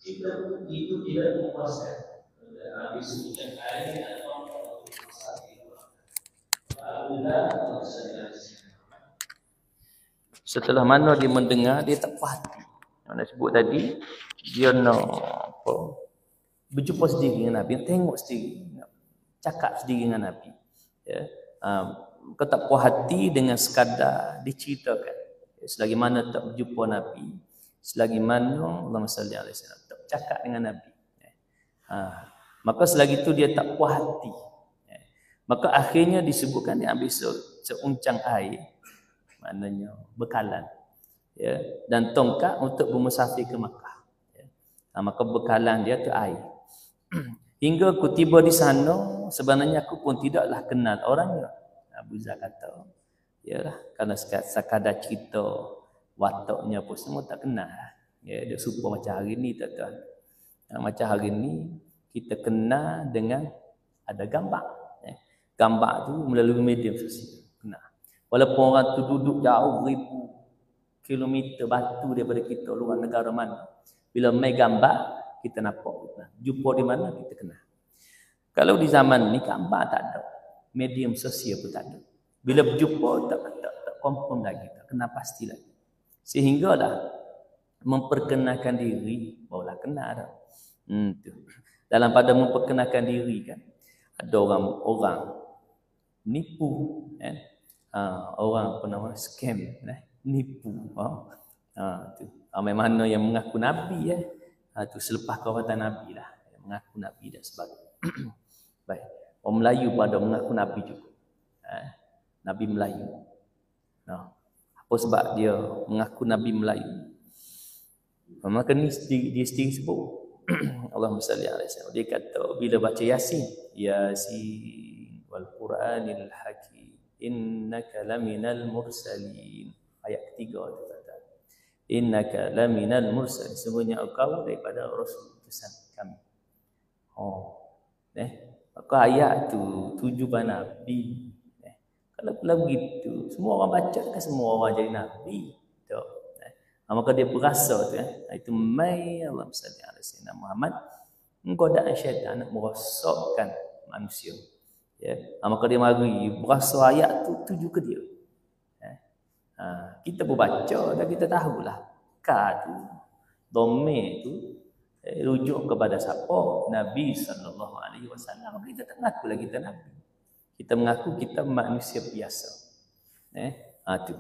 Jika itu tidak memuaskan, habis hujan air atau setelah mana dia mendengar, dia tak puas hati. Yang sebut tadi, dia nak apa? Berjumpa sendiri dengan Nabi, tengok sendiri, cakap sendiri dengan Nabi. Ya. Kau tak puas hati dengan sekadar diceritakan. Ya, selagi mana tak berjumpa Nabi, selagi mana Allahumma salli alaihi wasallam tak cakap dengan Nabi. Ya. Maka selagi itu dia tak puas hati. Ya. Maka akhirnya disebutkan dia ambil seuncang air, maknanya bekalan. Ya, dan tongkat untuk bermusafir ke Makkah. Ya. Maka bekalan dia tu air. Hingga aku tiba di sana, sebenarnya aku pun tidaklah kenal orangnya. Abu Zar kata, yalah, kerana sekadar cerita wataknya pun semua tak kenal. Ya, dia serupa macam hari ni, tuan-tuan. Macam hari ni kita kenal dengan ada gambar. Ya. Gambar tu melalui media sosial. Kenal. Walaupun orang tu duduk jauh ribu kilometer batu daripada kita, luar negara mana. Bila main gambar, kita nampak, jumpa di mana kita kenal. Kalau di zaman ni gambar tak ada, medium sosial pun tak ada. Bila berjumpa tak confirm lagi, tak kenal pasti lagi. Sehinggalah memperkenalkan diri barulah kenal dah. Dalam pada memperkenalkan diri kan, ada orang nipu, orang apa nama scam, nipu. Tu. Mana yang mengaku nabi tu selepas kewafatan Nabi lah, mengaku Nabi dan sebagainya. Baik, orang Melayu pada mengaku Nabi juga. Nabi Melayu. Apa sebab dia mengaku Nabi Melayu? Maka ni dia sendiri sebut. Allahumma salli alaihi wasallam. Dia kata bila baca Yasin, Yasin wal Quranil Hakim, innaka laminal mursalin. Ayat ketiga tu kata. Innaka laminal mursalin. Sebenarnya engkau daripada Rasul utusan kami. Maka ayat tu tujuan Nabi. Kalau begitu, semua orang baca kan semua orang jadi Nabi. Maka dia berasa tu itu mai Allah salli alaihi wasallam Muhammad, godaan syaitan nak merosakkan manusia. Ya. Maka dia mari berasa ayat tu tuju ke dia. Kita berbaca dan kita tahulah ka tu dhamir tu rujuk kepada siapa? Nabi sallallahu alaihi wasallam. Kita tak mengaku lagi kita nabi. Kita mengaku kita manusia biasa. Tu.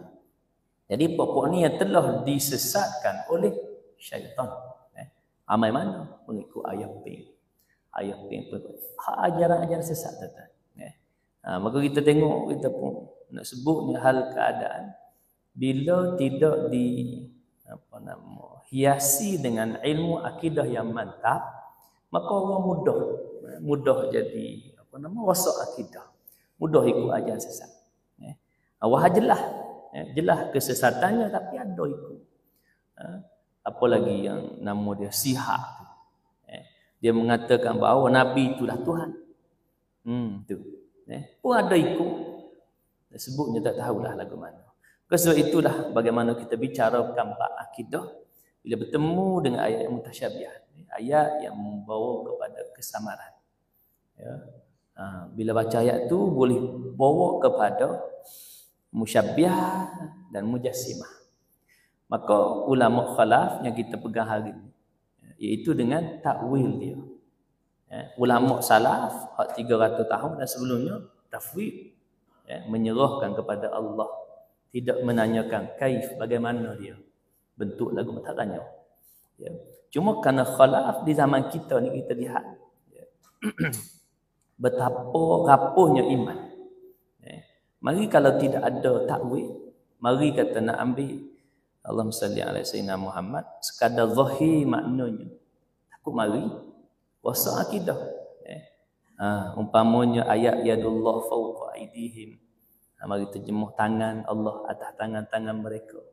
Jadi pokok ni yang telah disesatkan oleh syaitan. Amai mana? Mengikut ayat pin. Ayat pin ajaran-ajaran sesat tuan. Maka kita tengok, kita pun nak sebutnya hal keadaan bila tidak hiasi dengan ilmu akidah yang mantap, maka orang mudah jadi rosak akidah, mudah ikut ajaran sesat. Wah jelas kesesatannya, tapi ada ikut. Apalagi yang nama dia Sihak tu. Dia mengatakan bahawa Nabi itulah Tuhan. Tu. Pun ada ikut. Sebutnya tak tahulah lagu mana. Sebab itulah bagaimana kita bicara bab akidah bila bertemu dengan ayat yang mutasyabiah, ayat yang membawa kepada kesamaran. Ya. Bila baca ayat tu boleh bawa kepada musyabbih dan mujassimah. Maka ulama khalaf yang kita pegang hari ini, iaitu dengan takwil dia. Ulama salaf 300 tahun dan sebelumnya tafwid, menyerahkan kepada Allah, tidak menanyakan kaif, bagaimana dia bentuk lagu, tak tanya. Cuma kerana khalaf di zaman kita ni kita lihat betapa rapuhnya iman. Mari kalau tidak ada takwil, mari kata nak ambil Allahumma salli alaihi wasallam Muhammad sekadar zahir maknanya, takut mari rosak akidah. Umpamanya ayat yadullah fawqa aydihim, mari terjemuh tangan Allah atas tangan-tangan mereka.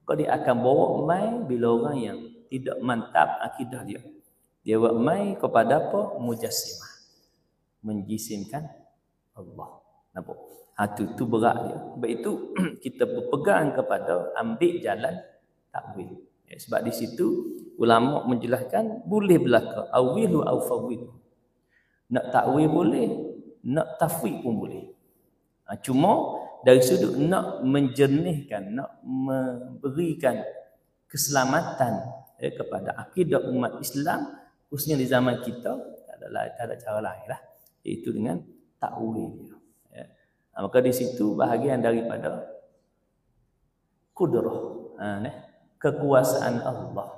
Maka dia akan bawa mai bila orang yang tidak mantap akidah dia. Dia buat mai kepada apa? Mujassimah. Menjisimkan Allah. Nampak? Tu berat dia. Sebab itu kita berpegang kepada ambil jalan takwil. Sebab di situ ulama menjelaskan boleh belaka awilu au fawid. Nak takwil boleh, nak tafwid pun boleh. Cuma dari sudut nak menjernihkan, nak memberikan keselamatan kepada akidah umat Islam, khususnya di zaman kita, tak ada cara lain lah, iaitu dengan takwil. Maka di situ bahagian daripada kudrah, kekuasaan Allah,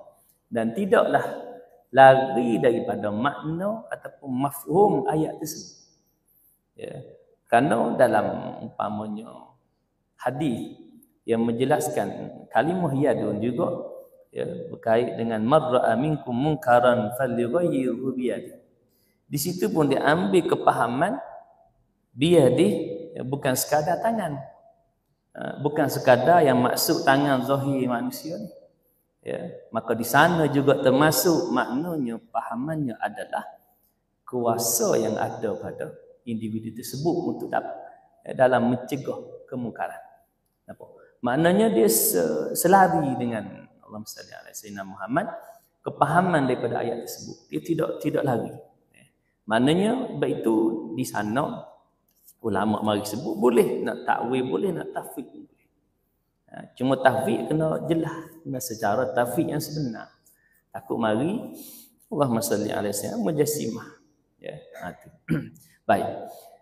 dan tidaklah lari daripada makna ataupun mafhum ayat tersebut. Kerana dalam umpamanya hadis yang menjelaskan kalimah yadun juga berkait dengan marra minkum munkaran falyughayyirhu biyadi. Di situ pun dia ambil kepahaman biyadi, bukan sekadar tangan. Bukan sekadar yang maksud tangan zahir manusia ni. Maka di sana juga termasuk maknanya, pahamannya adalah kuasa yang ada pada individu tersebut untuk dalam mencegah kemungkaran. Maknanya dia selari dengan Allahumma salli ala sayyidina Muhammad, kepahaman daripada ayat tersebut. Dia tidak lari. Maknanya baik itu di sana ulama mari sebut boleh nak takwil, boleh nak tafwid boleh. Cuma tafwid kena jelas, kena secara tafwid yang sebenar. Takut mari Allahumma salli ala sayyidina mujassimah. Baik.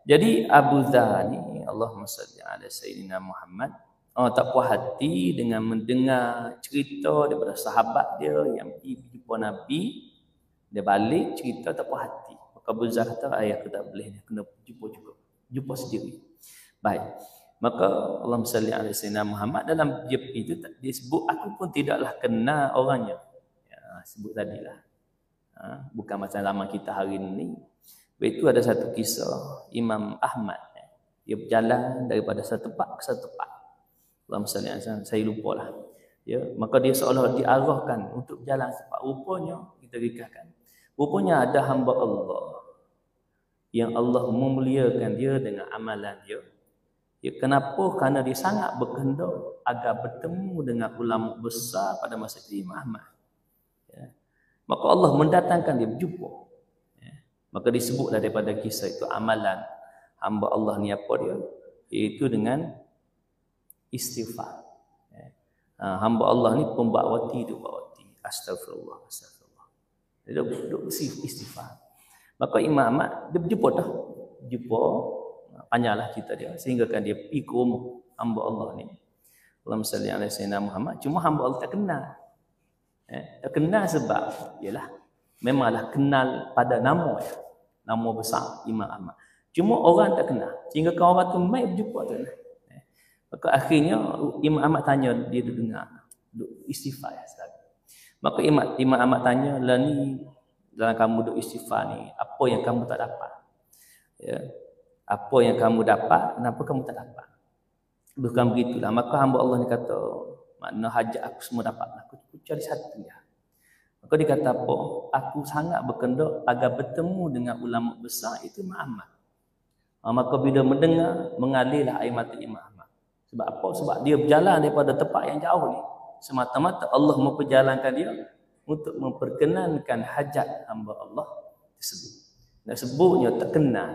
Jadi Abu Dzar ni Allahumma salli ala sayyidina Muhammad, tak puas hati dengan mendengar cerita daripada sahabat dia yang pergi jumpa Nabi. Dia balik cerita tak puas hati. Maka Abu Dzar kata, ayah aku tak boleh, dia kena jumpa sendiri. Baik. Maka Allahumma salli ala sayyidina Muhammad, dalam itu dia sebut aku pun tidaklah kenal orangnya. Sebut tadilah. Bukan macam lama kita hari ini. Itu ada satu kisah Imam Ahmad. Dia berjalan daripada satu tempat ke satu tempat. Allahumma salli ala sayyidina, saya lupalah. Maka dia seolah diarahkan untuk berjalan tempat. Rupanya kita rikahkan. Rupanya ada hamba Allah yang Allah memuliakan dia dengan amalan dia. Kenapa? Kerana dia sangat berkehendak agar bertemu dengan ulama besar pada masa itu, Imam Ahmad. Maka Allah mendatangkan dia berjumpa. Maka disebutlah daripada kisah itu amalan hamba Allah ni apa dia? Iaitu dengan istighfar. Hamba Allah ni pembakwati. Astagfirullah. Dia duduk istighfar. Maka Imam Ahmad dia berjumpa dah. Jumpa panjanglah cerita dia sehingga kan dia pergi ke rumah hamba Allah ni. Allahumma salli ala sayyidina Muhammad. Cuma hamba Allah tak kenal. Tak kenal sebab ialah memanglah kenal pada nama ya. Nama besar Imam Ahmad. Cuma orang tak kenal. Sehingga kan orang tu mai berjumpa tu. Maka akhirnya Imam Ahmad tanya, dia dengar duk istighfar ya sahabat. Maka Imam Ahmad tanya, lah ni dalam kamu duk istighfar ni, apa yang kamu tak dapat? Apa yang kamu dapat, kenapa kamu tak dapat? Bukan begitulah. Maka hamba Allah ni kata, makna hajat aku semua dapat. Aku cari satu ya. Maka dia kata apa? Aku sangat berkehendak agar bertemu dengan ulama besar itu Imam Ahmad. Maka bila mendengar, mengalirlah air mata Imam Ahmad. Sebab apa? Sebab dia berjalan daripada tempat yang jauh ni. Semata-mata Allah memperjalankan dia untuk memperkenankan hajat hamba Allah tersebut. Nak sebutnya tak kenal.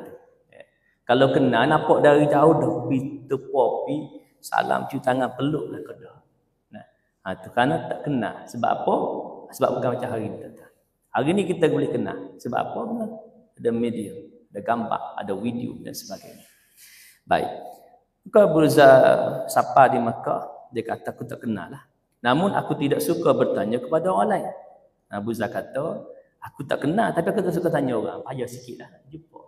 Kalau kenal, nampak dari jauh dah pergi tepi, salam, cuci tangan, peluk lah kena. Itu kerana tak kenal. Sebab apa? Sebab bukan macam hari ni. Hari ni kita boleh kenal. Sebab apa? Ada media, ada gambar, ada video dan sebagainya. Baik. Maka Abu Dzar sapa di Makkah, dia kata aku tak kenal lah. Namun aku tidak suka bertanya kepada orang lain. Abu Dzar kata, aku tak kenal tapi aku tak suka tanya orang. Payah sikit lah jumpa.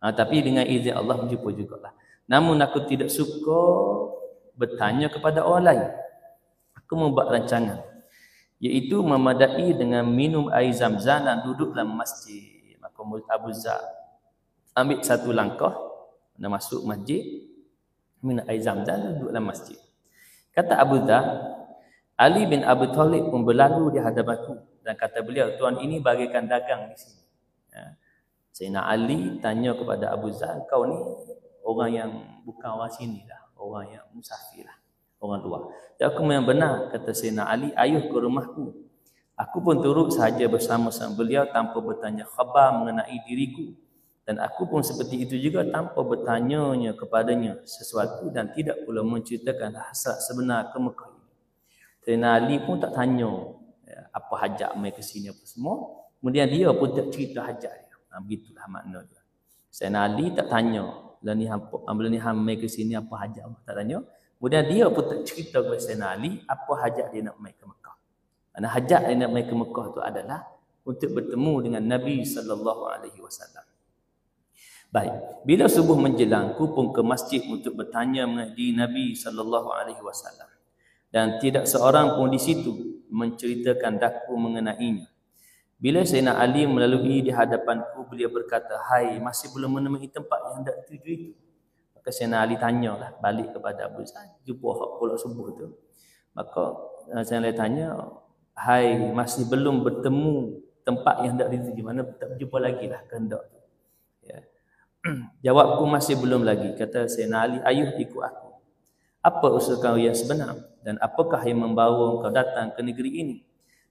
Tapi dengan izin Allah berjumpa jugalah. Namun aku tidak suka bertanya kepada orang lain. Aku membuat rancangan, iaitu memadai dengan minum air Zam-Zam dan duduk dalam masjid. Maka Abu Dzar ambil satu langkah, masuk masjid, minum air Zam-Zam dan duduk dalam masjid. Kata Abu Dzar, Ali bin Abi Thalib pun berlalu di hadapanku dan kata beliau, tuan ini bagaikan dagang di sini. Sayyidina Ali tanya kepada Abu Dzar, kau ni orang yang bukan orang sini lah, orang yang musafir lah. orang luar. Dan aku memang benar, kata Sayyidina Ali, ayuh ke rumahku. Aku pun turut sahaja bersama-sama beliau tanpa bertanya khabar mengenai diriku. Dan aku pun seperti itu juga tanpa bertanyanya kepadanya sesuatu dan tidak pula menceritakan hasrat sebenar ke Mekah ini. Sayyidina Ali pun tak tanya apa hajat mai ke sini apa semua. Kemudian dia pun tak cerita hajat dia. Begitulah makna dia. Sayyidina Ali tak tanya, bila ni hang mai ke sini apa hajat, tak tanya. Kemudian dia pun tak cerita kepada Sayyidina Ali apa hajat dia nak mai ke Mekah. Kerana hajat dia nak mai ke Mekah tu adalah untuk bertemu dengan Nabi sallallahu alaihi wasallam. Baik, bila subuh menjelang, aku pun ke masjid untuk bertanya mengenai Nabi sallallahu alaihi wasallam. Dan tidak seorang pun di situ menceritakan daku mengenainya. Bila Sayyidina Ali melalui di hadapanku, beliau berkata, "Hai, masih belum menemui tempat yang hendak tuju itu?" Maka Sayyidina Ali tanyalah balik kepada Abu Zar, jumpa hak pula subuh tu. Maka Sayyidina Ali tanya, "Hai, masih belum bertemu tempat yang hendak dituju, mana tak berjumpa lagi lah kehendak tu." Ya. Jawabku, "Masih belum lagi." Kata Sayyidina Ali, "Ayuh ikut aku. Apa usul kau yang sebenar? Dan apakah yang membawa kau datang ke negeri ini?"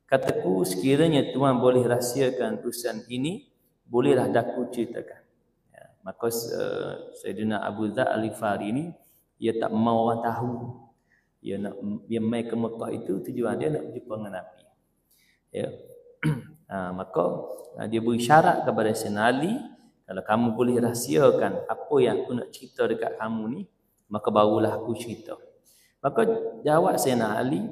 Kataku, "Sekiranya Tuan boleh rahsiakan urusan ini, bolehlah daku ceritakan." Ya. Maka Sayyidina Abu Dzar Al-Ghifari ini, dia tak mau orang tahu. Dia mai ke Mekah itu tujuan dia nak berjumpa dengan Nabi. Ya. Maka dia beri syarat kepada Sayyidina Ali, kalau kamu boleh rahsiakan apa yang aku nak cerita dekat kamu ni, maka barulah aku cerita. Maka jawab Sayyidina Ali,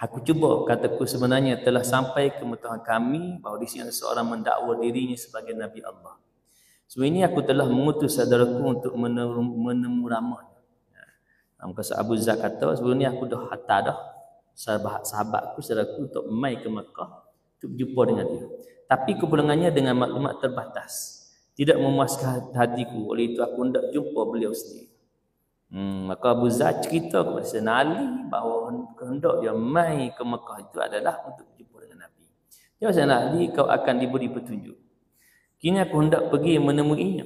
"Aku cuba, kataku, sebenarnya telah sampai ke pengetahuan kami bahawa di sini ada seorang mendakwa dirinya sebagai Nabi Allah. Sebelum ini aku telah mengutus saudaraku untuk menemu ramahnya." Maka Abu Zar kata, "Sebelum ni aku dah hantar dah sahabatku, saudaraku untuk mai ke Mekah untuk berjumpa dengan dia. Tapi kepulangannya dengan maklumat terbatas. Tidak memuaskan hatiku, oleh itu aku hendak jumpa beliau sendiri." Maka Abu Zar cerita kepada Sayyidina Ali bahawa kehendak dia mai ke Mekah itu adalah untuk berjumpa dengan Nabi. Jawab Sayyidina Ali, "Kau akan diberi petunjuk. Kini aku hendak pergi menemuinya.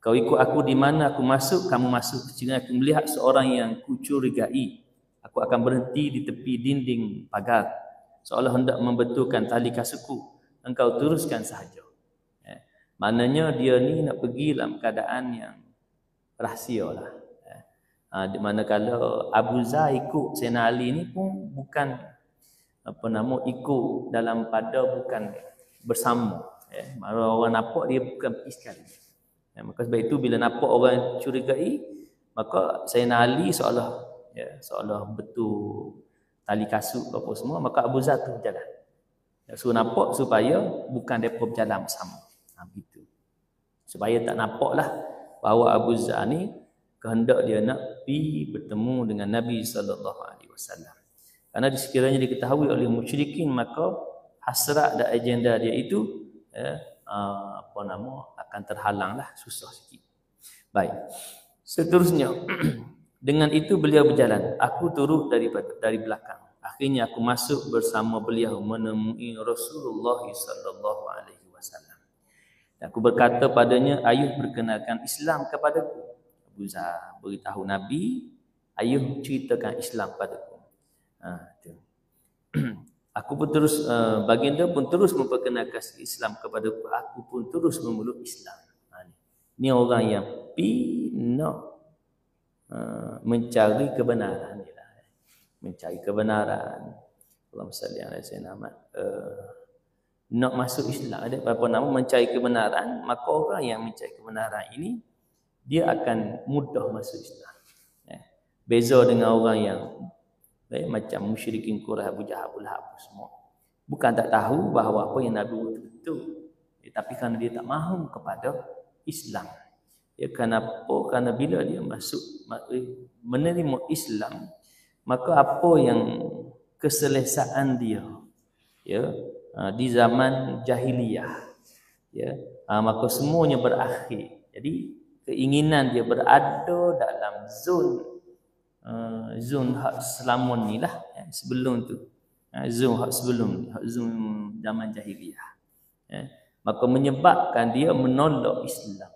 Kau ikut aku di mana aku masuk, kamu masuk. Jika aku melihat seorang yang kucurigai, aku akan berhenti di tepi dinding pagar, seolah hendak membetulkan tali kasutku. Engkau teruskan sahaja." Maknanya dia ni nak pergi dalam keadaan yang rahsia lah. Di mana kalau Abu Zar ikut Sayyidina Ali ni pun bukan ikut dalam pada, bukan bersama. Malah orang nampak dia bukan pergi sekali. Maka sebab itu bila nampak orang curigai, maka Sayyidina Ali seolah betul tali kasut apa semua, maka Abu Zar tu berjalan. Suruh nampak supaya bukan mereka berjalan bersama. Begitu. Supaya tak nampaklah bahawa Abu Zar ni kehendak dia nak pergi bertemu dengan Nabi sallallahu alaihi wasallam. Karena sekiranya diketahui oleh musyrikin, maka hasrat dan agenda dia itu akan terhalanglah, susah sikit. Baik. Seterusnya, dengan itu beliau berjalan, aku turut dari belakang. Akhirnya aku masuk bersama beliau menemui Rasulullah sallallahu alaihi wasallam. Aku berkata padanya, "Ayuh perkenalkan Islam kepadaku." Abu Zar beritahu Nabi, "Ayuh ceritakan Islam padaku." Aku pun terus, baginda pun terus memperkenalkan Islam kepadaku. Aku pun terus memeluk Islam. Ini orang yang nak mencari kebenaran. Mencari kebenaran. Allahumma salli ala sayyidina Muhammad. Nak masuk Islam, ada apa nama mencari kebenaran, maka orang yang mencari kebenaran ini dia akan mudah masuk Islam. Beza dengan orang yang macam musyrikin Quraisy, Abu Jahal, Abu Lahab semua. Bukan tak tahu bahawa apa yang Nabi betul, tapi kerana dia tak mahu kepada Islam. Kerana bila dia menerima Islam, maka apa yang keselesaan dia di zaman jahiliyah, maka semuanya berakhir. Jadi keinginan dia berada dalam zon hak selamun ni lah, sebelum tu, zon hak sebelum ni, hak zon zaman jahiliyah, maka menyebabkan dia menolak Islam.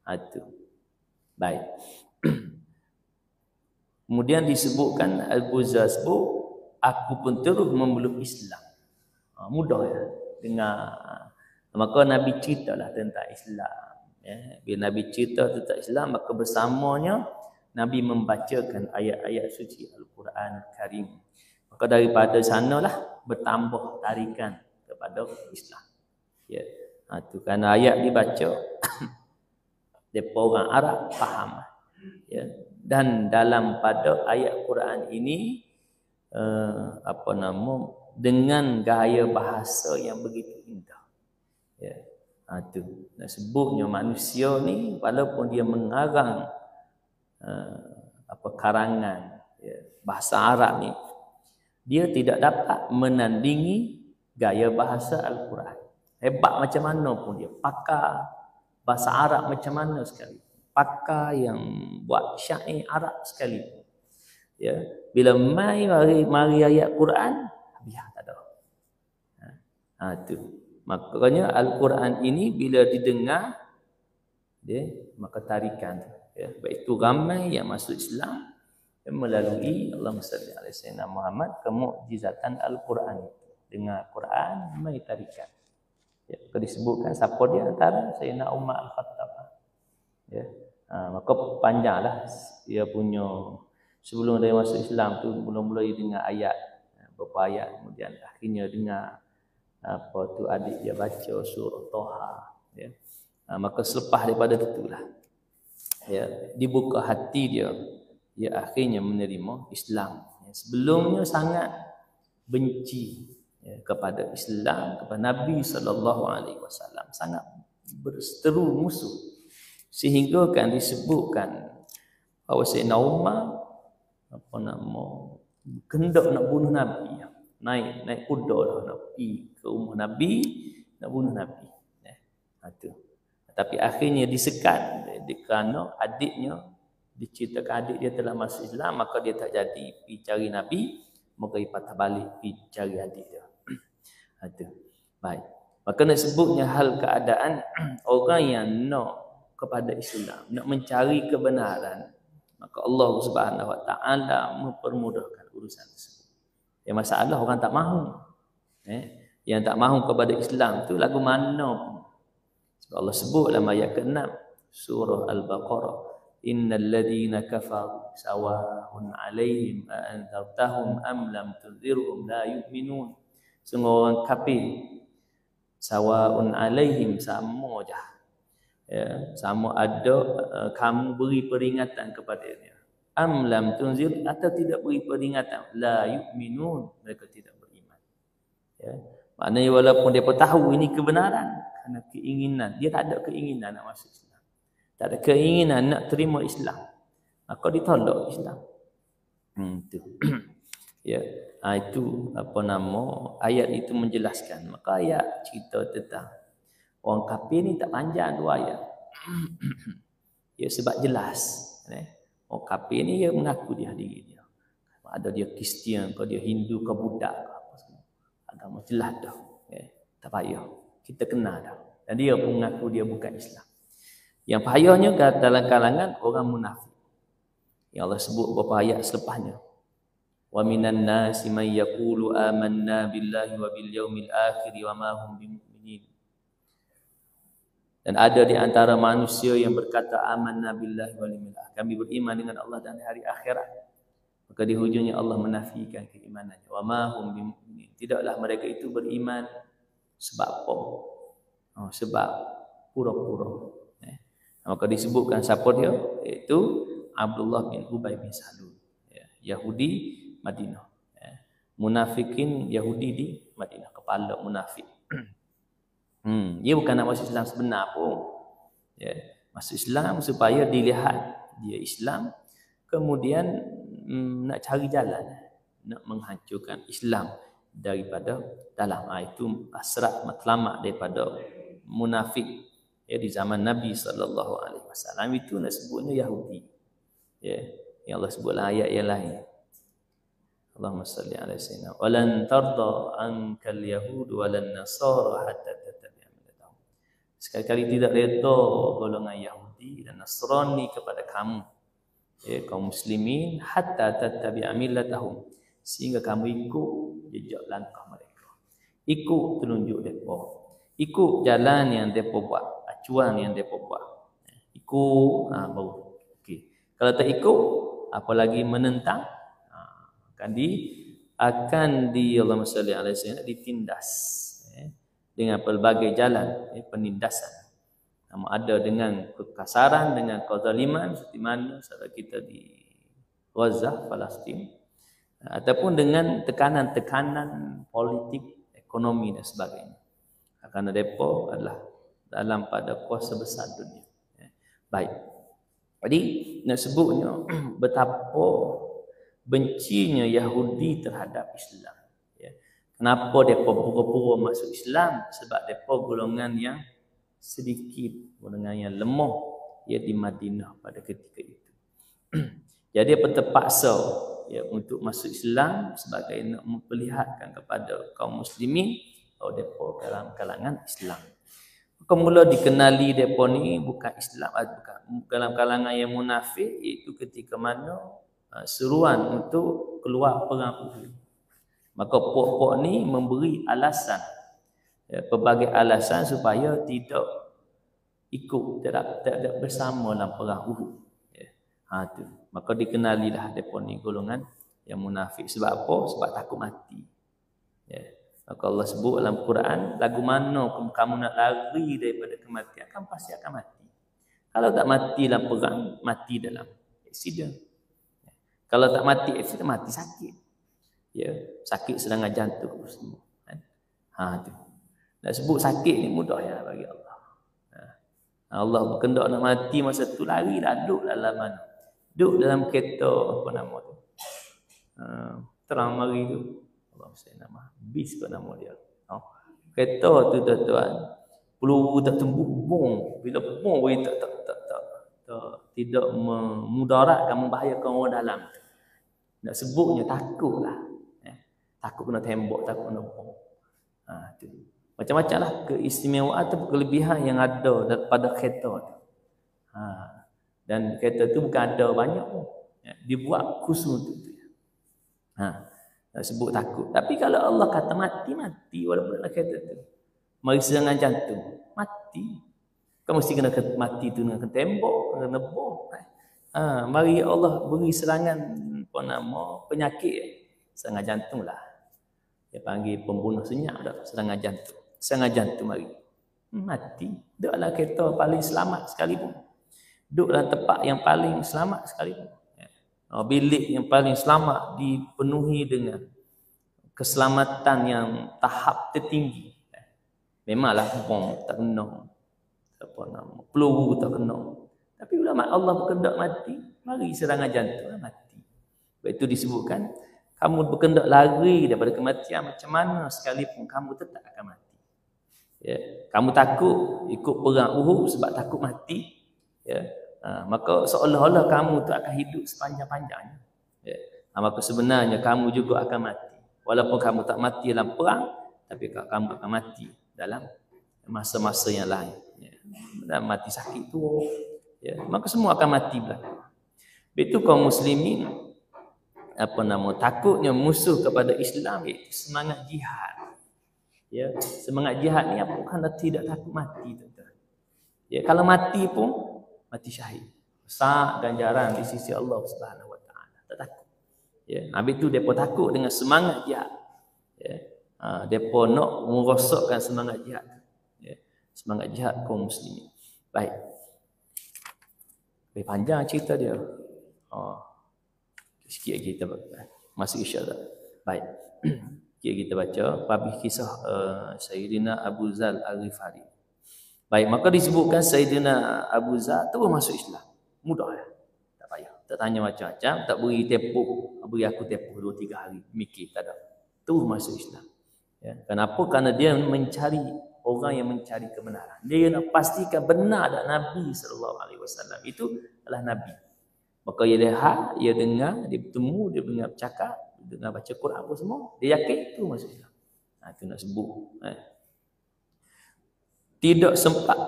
Itu baik. Kemudian disebutkan Al-Buzar sebut, aku pun terus memeluk Islam. Mudah ya dengar. Maka Nabi ceritalah tentang Islam. Ya, bila Nabi cerita tentang Islam, maka bersamanya Nabi membacakan ayat-ayat suci Al-Quran Karim. Maka daripada sanalah bertambah tarikan kepada Islam. Ya, itu kerana ayat dibaca, mereka orang Arab faham. Ya, dan dalam pada ayat Quran ini dengan gaya bahasa yang begitu indah. Ya, itu nak sebutnya manusia ni walaupun dia mengarang karangan bahasa Arab ni, dia tidak dapat menandingi gaya bahasa Al-Quran. Hebat macam mana pun dia, pakar bahasa Arab macam mana sekali, pakar yang buat syair Arab sekali, ya, bila mari ayat Quran, biar tak ada. Itu makanya Al-Quran ini bila didengar, maka tarikan, ya, baik itu ramai yang masuk Islam melalui Allahumma salli alaihi sayyidina Muhammad, kemukjizatan Al-Quran. Dengar Quran, mai tarikan. Ya, disebutkan siapa dia antara Sayyidina Umar Al-Khattab. Ya, maka panjanglah dia punya, sebelum dia masuk Islam tu mula-mula dia dengar ayat, beberapa ayat, kemudian akhirnya dengar adik dia baca surah Toha. Ya, maka selepas daripada itulah, ya, dibuka hati dia akhirnya menerima Islam. Ya, sebelumnya sangat benci, ya, kepada Islam, kepada Nabi SAW, sangat berseteru musuh, sehingga kan disebutkan bahawa Sayyidina Umar kendak nak bunuh Nabi, naik kuda dah nak pergi ke rumah Nabi nak bunuh Nabi. Itu. Tapi akhirnya disekat kerana adiknya, diceritakan adik dia telah masuk Islam, maka dia tak jadi pergi cari Nabi, maka dia patah balik pergi cari adik dia. Itu. Baik. Maka nak sebutnya hal keadaan orang yang nak kepada Islam, nak mencari kebenaran, maka Allah Subhanahu Wa Taala mempermudahkan urusan tersebut. Yang masalah orang tak mahu. Yang tak mahu kepada Islam tu lagu mana pun. Sebab Allah sebut dalam ayat ke-6 surah Al-Baqarah, innal ladzina kafaru sawa'un 'alaihim a anzartahum am lam tunzirhum la yu'minun. Semua orang kafir sawa'un 'alaihim, sama je. Ya, sama ada kamu beri peringatan kepadanya, am lam tunzir, atau tidak beri peringatan, la yu'minun, mereka tidak beriman. Ya, maknanya walaupun dia tahu ini kebenaran, kerana keinginan, dia tak ada keinginan nak masuk Islam, tak ada keinginan nak terima Islam, maka ditolak Islam. Itu. Ya, itu ayat itu menjelaskan. Maka ayat cerita tentang orang kafir ni tak panjang, 2 ayat. Ya, sebab jelas. Orang kafir ni dia mengaku dia diri dia. Ada dia Kristian ke, dia Hindu ke, Buddha ke, apa semua. Agama jelas dah. Tak payah. Kita kenal dah. Dan dia pun mengaku dia bukan Islam. Yang payahnya dalam kalangan orang munafik. Yang Allah sebut beberapa ayat selepasnya. Wa minan nasi may yaqulu amanna billahi wa bil yaumil akhir wa ma hum bimumin. Dan ada di antara manusia yang berkata amanna billahi wal yaumil akhir, kami beriman dengan Allah dan hari akhirat. Maka di hujungnya Allah menafikan keimanannya. Wa ma hum bimumin. Tidaklah mereka itu beriman sebab apa? Sebab pura-pura. Maka disebutkan siapa dia? Iaitu Abdullah bin Ubay bin Salul. Yahudi Madinah. Munafikin Yahudi di Madinah, kepala munafik. Dia bukan nak masuk Islam sebenar pun. Masuk Islam supaya dilihat dia Islam, kemudian nak cari jalan, nak menghancurkan Islam daripada dalam. Itu asrat matlamat daripada munafik di zaman Nabi SAW. Itu nak sebutnya Yahudi. Yang Allah sebut dalam ayat yang lain. Allahumma salli ala sayyidina walan tarda ankal yahud walan nasara hatta tattabi'a millatahum. Sekali-kali tidak redha golongan Yahudi dan Nasrani kepada kamu kaum muslimin hatta tattabi'a millatahum, sehingga kamu ikut jejak langkah mereka, ikut tunjuk depa, ikut jalan yang depa buat, acuan yang depa buat, ikut baru okey. Kalau tak ikut, apalagi menentang, akan Allahumma salli alaihi wasallam ditindas dengan pelbagai jalan penindasan. Ada dengan kekasaran, dengan kezaliman seperti mana saudara kita di Gaza, Palestin, ataupun dengan tekanan-tekanan politik, ekonomi dan sebagainya. Kerana mereka adalah dalam pada kuasa besar dunia. Baik. Jadi nak sebutnya betapa bencinya Yahudi terhadap Islam. Kenapa mereka pura-pura masuk Islam? Sebab mereka golongan yang sedikit, golongan yang lemah di Madinah pada ketika itu. Jadi mereka terpaksa untuk masuk Islam sebagai nak memperlihatkan kepada kaum muslimin bahawa mereka dalam kalangan Islam. Maka mula dikenali mereka ni bukan Islam, bukan dalam kalangan yang munafik, iaitu ketika mana seruan untuk keluar perang Uhud. Maka puak-puak ni memberi alasan, pelbagai alasan supaya tidak ikut, tidak bersama dalam perang Uhud. Tu. Maka dikenalilah mereka ni golongan yang munafik. Sebab apa? Sebab takut mati. Maka Allah sebut dalam Quran, lagu mana kamu nak lari daripada kematian, kamu pasti akan mati. Kalau tak mati dalam perang, mati dalam aksiden. Kalau tak mati aksiden, mati sakit. Sakit serangan jantung semua. Tu. Nak sebut sakit ni mudah bagi Allah. Allah berkendak nak mati masa tu, lari dah, duduk dalam mana? Duduk dalam kereta, apa nama tu? Terang mari tu. Allah saya nama. Bis ke nama dia. Kereta tu tuan-tuan, peluru tak tembus bom. Bila bom boleh tidak memudaratkan, membahayakan orang dalam. Nak sebutnya takutlah. Takut kena tembok, takut kena bom. Tu. Macam-macam lah keistimewaan atau kelebihan yang ada pada kereta tu. Dan kereta tu bukan ada banyak pun. Dibuat khusus untuk tu. Nak sebut takut. Tapi kalau Allah kata mati, mati walaupun dalam kereta tu. Mari serangan jantung, mati. Kau mesti kena mati tu dengan tembok, kena bom. Mari Allah beri serangan penyakit, serangan jantung lah. Dia panggil pembunuh senyap dah, serangan jantung. Serangan jantung mari. Mati. Duduk dalam kereta paling selamat sekalipun. Duduk dalam tempat yang paling selamat sekalipun. Bilik yang paling selamat dipenuhi dengan keselamatan yang tahap tertinggi. Memanglah bom tak kena, peluru tak kena. Tapi ulama Allah berkehendak mati, mari serangan jantung mati. Sebab itu disebutkan, kamu berkehendak lari daripada kematian macam mana sekalipun, kamu tetap akan mati. Kamu takut ikut perang Uhud sebab takut mati. Maka seolah-olah kamu tu akan hidup sepanjang-panjangnya. Maka sebenarnya kamu juga akan mati. Walaupun kamu tak mati dalam perang, tapi kamu akan mati dalam masa-masa yang lain. Dan mati sakit tu, maka semua akan mati belakang. Itu kaum muslimin takutnya musuh kepada Islam, iaitu semangat jihad. Semangat jihad ni bukan tidak takut mati, tuan-tuan. Kalau mati pun mati syahid. Besar ganjaran di sisi Allah Subhanahu Wa Taala. Tak takut. Habis tu depa takut dengan semangat jihad. Depa nak merosakkan semangat jihad. Semangat jihad kaum muslimin. Baik. Lebih panjang cerita dia. Sikit lagi kita masuk insya-Allah. Baik. Kita baca babih kisah Sayyidina Abu Zal Al-Ghifari. Baik, maka disebutkan Sayyidina Abu Zal terus masuk Islam. Mudah ya. Tak payah. Tak tanya macam-macam, tak beri tempoh, beri aku tempoh 2-3 hari mikir, tak ada. Terus masuk Islam. Kenapa? Kerana dia mencari orang yang mencari kebenaran. Dia nak pastikan benar tak Nabi SAW itu adalah Nabi. Maka dia lihat, dia dengar, dia bertemu, dia dengar bercakap, dia dengar baca Quran apa semua, dia yakin itu masuk Islam. Itu nak sebut. Tidak sempat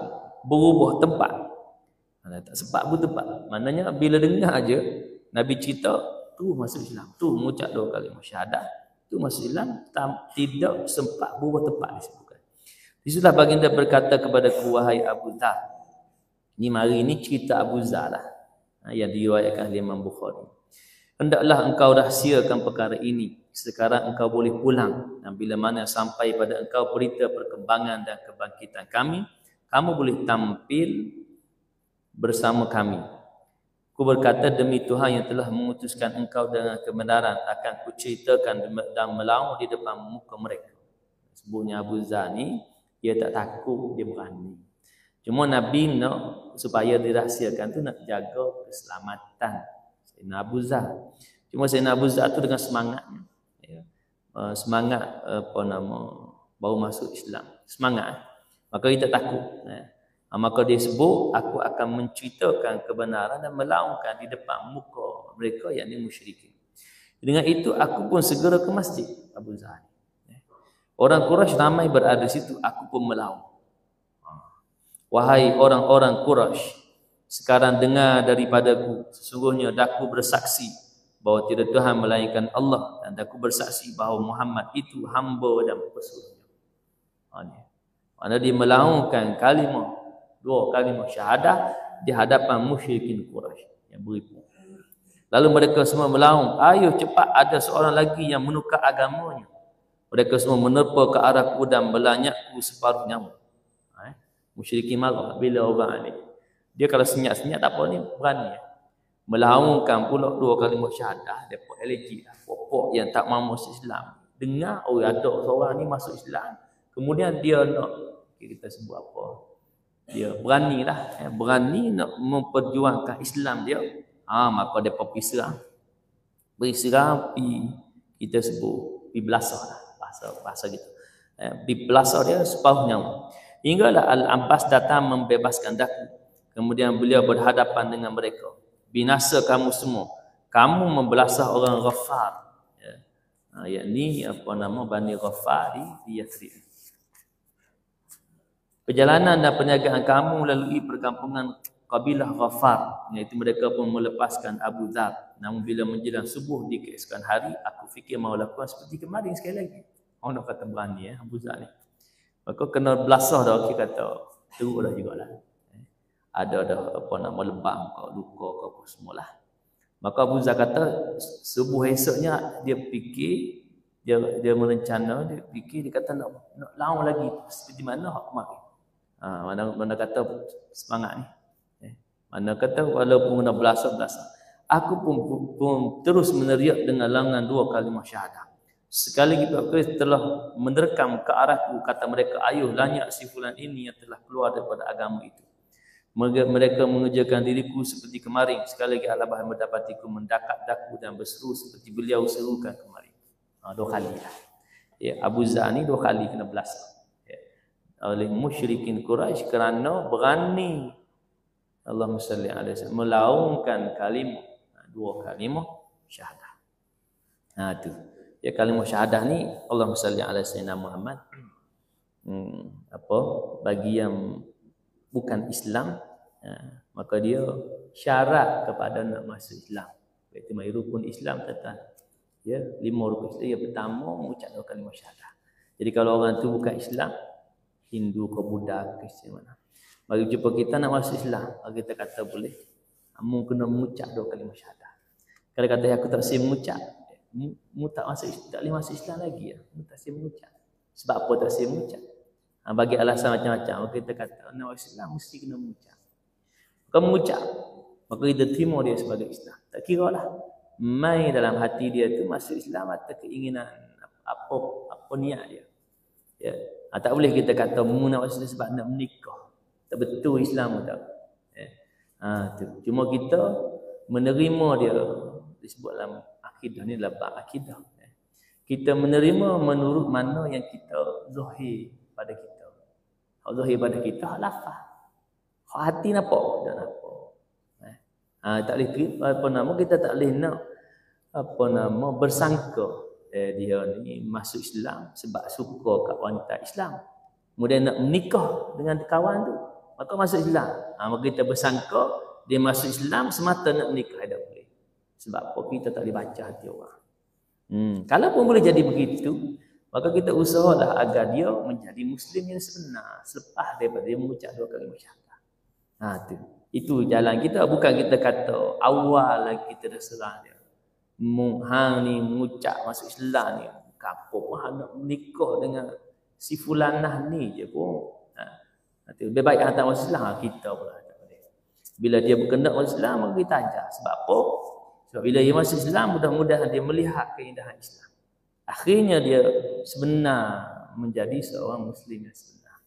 berubah tempat. Tak sempat berubah tempat. Maknanya bila dengar aja, Nabi cerita tu masuk Islam, tu mengucap 2 kalimah syahadah, tu masuk Islam, tidak sempat berubah tempat disebutkan. Disitulah baginda berkata kepada wahai Abu Dzar. Ni mari ni cerita Abu Dzar lah, yang diriwayatkan oleh Imam Bukhari. Hendaklah engkau rahsiakan perkara ini. Sekarang engkau boleh pulang, dan bila mana sampai pada engkau berita perkembangan dan kebangkitan kami, kamu boleh tampil bersama kami. Ku berkata demi Tuhan yang telah mengutuskan engkau dengan kebenaran, akan kuceritakan dan melawan di depan muka mereka. Sebutnya Abu Dzar ni, dia tak takut, dia berani. Cuma Nabi nak supaya dirahsiakan tu nak jaga keselamatan Sayyidina Abu Dzar. Cuma Sayyidina Abu Dzar tu dengan semangatnya, semangat baru masuk Islam, semangat, maka dia tak takut. Maka dia sebut, aku akan menceritakan kebenaran dan melaungkan di depan muka mereka, yakni musyrikin. Dengan itu aku pun segera ke masjid Abu Dzar. Orang Quraisy ramai berada di situ, aku pun melaung. Wahai orang-orang Quraisy, sekarang dengar daripadaku, sesungguhnya daku bersaksi bahawa tidak Tuhan melainkan Allah, dan daku bersaksi bahawa Muhammad itu hamba dan pesuruhnya. Mana dia melaungkan kalimah, 2 kalimah syahadah di hadapan musyrikin Quraisy yang beribu. Lalu mereka semua melaung, ayo cepat, ada seorang lagi yang menukar agamanya. Mereka semua menerpa ke arahku dan melanyakku separuh nyawa. Musyrikin marah bila orang ni, dia kalau senyap-senyap tak apa ni, berani melaungkan pula 2 kalimah syahadah. Depa elegi lah, pokok yang tak mahu masuk Islam dengar, oh ada seorang ni masuk Islam, kemudian dia nak, kita sebut apa, dia beranilah, berani nak memperjuangkan Islam dia. Maka depa berserang, kita sebut pi belasah lah, bahasa gitu, pi belasah dia separuh nyawa. Hinggalah Al-Abbas datang membebaskan daku. Kemudian beliau berhadapan dengan mereka. Binasa kamu semua, kamu membelasah orang Ghaffar, yakni Bani Ghaffar di Yathrib. Perjalanan dan perniagaan kamu melalui perkampungan kabilah Ghaffar, iaitu mereka pun melepaskan Abu Dzar. Namun bila menjelang subuh di keesokan hari, aku fikir mahu lakukan seperti kemarin sekali lagi. Orang nak kata berani Abu Dzar ni. Maka kena belasah dah, kita kata teruk dah jugalah. Ada lebam ke, luka ke apa semualah. Maka Abu Dzar kata subuh esoknya dia fikir, dia merencana, dia fikir, dia kata nak lawan lagi seperti mana hak kemarin. Mana kata semangat ni. Mana kata walaupun kena belasah, aku pun terus meneriak dengan langan 2 kalimah syahadah. Sekali aku telah menerkam ke arahku, kata mereka, ayuh lanyak si fulan ini yang telah keluar daripada agama itu. Mereka mengerjakan diriku seperti kemarin. Sekali lagi Allah mendapatiku mendakat daku dan berseru seperti beliau serukan kemarin. 2 kali lah. Abu Dzar ni 2 kali kena belasah oleh musyrikin Quraisy kerana berani, Allahumma salli alaihi wasallam, melaungkan kalimah, 2 kalimah syahadah. Tu. Kalimah syahadah ni, Allahumma salli ala sayyidina Muhammad, bagi yang bukan Islam, maka dia syarat kepada nak masuk Islam. Iaitu rukun Islam tentang 5 rukun Islam. Yang pertama mengucap 2 kalimah syahadah. Jadi kalau orang tu bukan Islam, Hindu ke Buddha, Kristian mana, bagi jumpa kita nak masuk Islam, kita kata boleh, kamu kena mengucap 2 kalimah syahadah. Kalau kata aku tak siap mengucap, mu tak boleh masuk Islam lagi mu tak siap mengucap. Sebab apa tak siap mengucap? Bagi alasan macam-macam. Maka kita kata nak masuk Islam mesti kena mengucap. Kalau mengucap, maka kita terima dia sebagai Islam. Tak kira lah main dalam hati dia tu masuk Islam atau keinginan apa niat dia. Tak boleh kita kata mu nak masuk Islam sebab nak menikah. Tak betul Islam tak. Cuma kita menerima dia, disebut dalam akidah ni adalah bab akidah. Kita menerima menurut mana yang kita zahir pada kita. Hak zahir pada kita hak lafaz. Hak hati nampak dan apa. Tak boleh kita tak boleh nak bersangka dia ni masuk Islam sebab suka kat wanita Islam. Kemudian nak menikah dengan kawan tu, maka masuk Islam. Maka kita bersangka dia masuk Islam semata nak menikah, tak boleh. Sebab apa? Kita tak boleh baca hati orang. Kalau pun boleh jadi begitu, maka kita usahalah agar dia menjadi Muslim yang sebenar selepas daripada dia mengucap 2 kalimah syahadah. Itu jalan kita. Bukan kita kata awal lagi kita dah serang dia. Hang ni mengucap masuk Islam ni, apa pun hang nak menikah dengan si fulanah ni je pun. Lebih baik hantar masuk Islam kita pula. Bila dia berkendak masuk Islam, maka kita ajar. Sebab apa? Sebab bila dia masuk Islam, mudah-mudahan dia melihat keindahan Islam. Akhirnya dia sebenar menjadi seorang Muslim yang sebenar.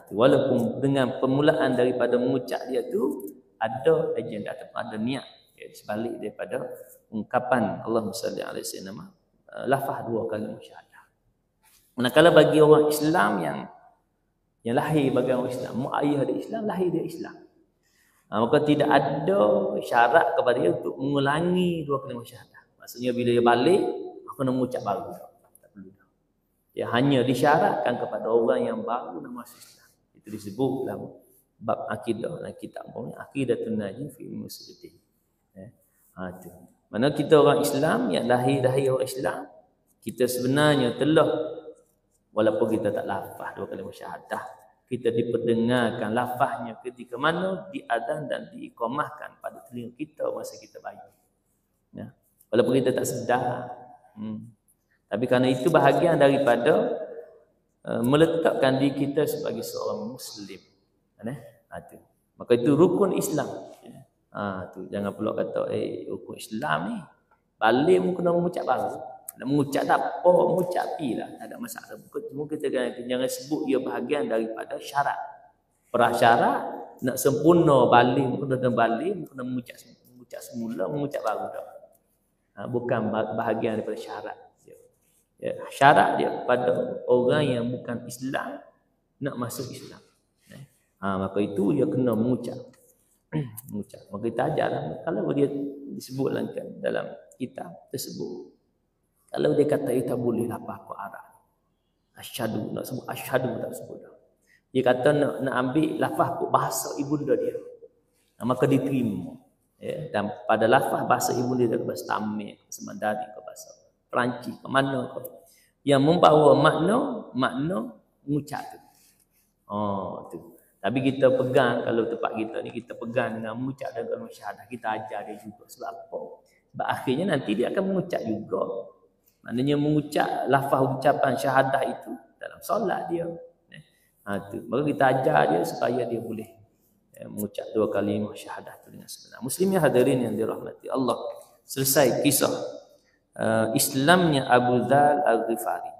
Walaupun dengan permulaan daripada mengucap dia tu ada agenda atau ada niat sebalik daripada ungkapan Allahumma salli alaihi wasallam, lafaz 2 kalimah syahadah. Manakala bagi orang Islam yang lahir bagi orang Islam, mak ayah dia Islam, lahir dia Islam, maka tidak ada syarat kepada dia untuk mengulangi 2 kalimah syahadah. Maksudnya bila dia balik, aku nak mengucap baru. Tak perlu. Dia hanya disyaratkan kepada orang yang baru nak masuk Islam. Itu disebut dalam bab akidah dalam kitab Aqidatun Najih fi Muslimin. Itu. Mana kita orang Islam yang lahir orang Islam, kita sebenarnya telah, walaupun kita tak lafaz 2 kalimah syahadah, kita diperdengarkan lafaznya ketika mana diadzan dan diiqamahkan pada telinga kita masa kita bayi. Walaupun kita tak sedar. Tapi kerana itu bahagian daripada meletakkan diri kita sebagai seorang Muslim. Maka itu rukun Islam. Tu jangan pula kata rukun Islam ni balik mu kena mengucap baru. Nak mengucap tak apa, mengucap pilah, tak ada masalah. Cuma kita jangan sebut ia bahagian daripada syarat. Prasyarat nak sempurna balik, mu kena mengucap semula, mengucap baru dah. Bukan bahagian daripada syarat. Syarat dia pada orang yang bukan Islam nak masuk Islam. Maka itu dia kena mengucap. Maka kita ajar kalau dia disebutkan dalam kitab tersebut, kalau dia kata tak boleh lafaz Arab, asyhadu, nak sebut asyhadu tak sebut dah. Dia kata nak ambil lafaz bahasa ibunda dia, maka diterima. Dan pada lafaz bahasa ibunda dia, bahasa Tamil, bahasa Mandarin, bahasa Perancis, ke mana ke, yang membawa makna mengucap tu. Tu. Tapi kita pegang, kalau tempat kita ni, kita pegang dengan mengucap dan kalimah syahadah, kita ajar dia juga. Sebab apa? Sebab akhirnya nanti dia akan mengucap juga. Maknanya mengucap lafaz ucapan syahadah itu dalam solat dia. Maka kita ajar dia supaya dia boleh mengucap 2 kalimah syahadah itu dengan sebenar. Muslimin hadirin yang dirahmati Allah. Selesai kisah Islamnya Abu Dzar Al-Ghifari.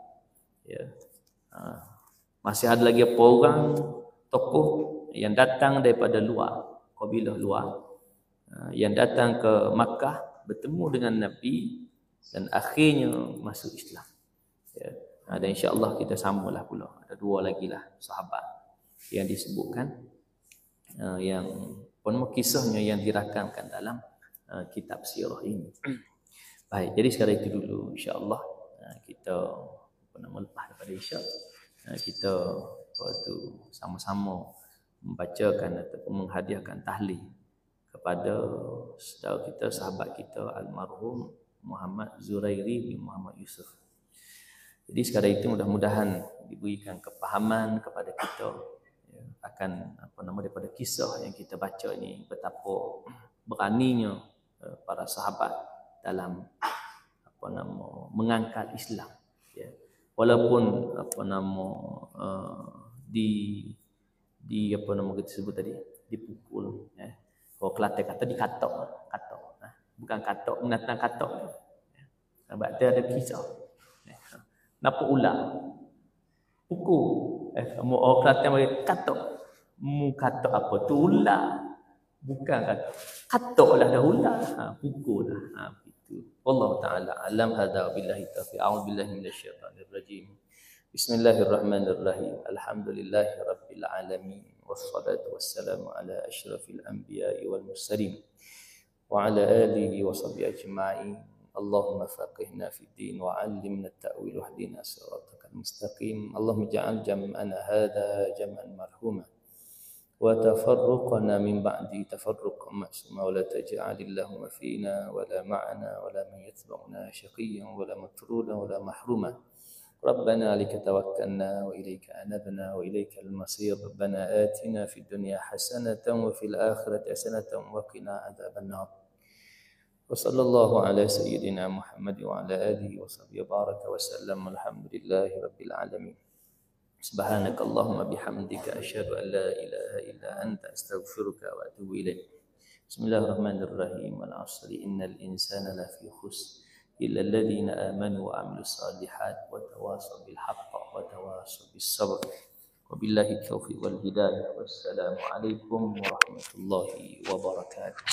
Masih ada lagi apa orang tokoh yang datang daripada luar, kabilah luar, yang datang ke Makkah bertemu dengan Nabi dan akhirnya masuk Islam. Dan insya-Allah kita sambunglah pula. Ada 2 lagi lah sahabat yang disebutkan, yang kisahnya yang dirakamkan dalam kitab sirah ini. Baik, jadi sekarang itu dulu insya-Allah. Kita lepas daripada Isya, kita waktu sama-sama membacakan ataupun menghadiahkan tahlil kepada saudara kita, sahabat kita almarhum Muhammad Zurairi bin Muhammad Yusuf. Jadi sekarang itu mudah-mudahan diberikan kepahaman kepada kita akan daripada kisah yang kita baca ini, betapa beraninya para sahabat dalam mengangkat Islam. Walaupun di kita sebut tadi dipukul, kalau Kelantan kata dikatok, bukan katok menatang katok. Sebab dia ada kisah. Napa ular pukul, orang Kelantan bagi katok, mu katok apa tu ular, bukan katok lah dah ular, pukul lah. Itu Allah taala alam. Hada billahi taufiq. A'udzubillahi minasyaitanir rajim. Bismillahirrahmanirrahim. Alhamdulillahi rabbil alamin. Wassalatu wassalamu ala asyrafil anbiya'i wal mursalin wa ala alihi wa sahbihi ajma'in. Allahumma faqihna fid din wa 'allimna at-ta'wil wahdina siratal mustaqim. Allahumma ja'al jam'ana hadha jam'an marhuma وتفرقنا من بعد تفرقا معصوما ولا تجعل اللهم فينا ولا معنا ولا من يتبعنا شقيا ولا مطرودا ولا محروما. ربنا عليك توكلنا وإليك أنبنا وإليك المصير. ربنا آتنا في الدنيا حسنة وفي الآخرة حسنة وقنا عذاب النار. وصلى الله على سيدنا محمد وعلى آله وصحبه وبارك وسلم. الحمد لله رب العالمين. سبحانك اللهم بحمدك أشهد أن لا إله إلا أنت أستغفرك وأتوب إليك. بسم الله الرحمن الرحيم. والعصر إن الإنسان لفي خسر إلا الذين آمنوا وعملوا الصالحات وتواصوا بالحق وتواصوا بالصبر. وبالله التوفيق والهداية. والسلام عليكم ورحمة الله وبركاته.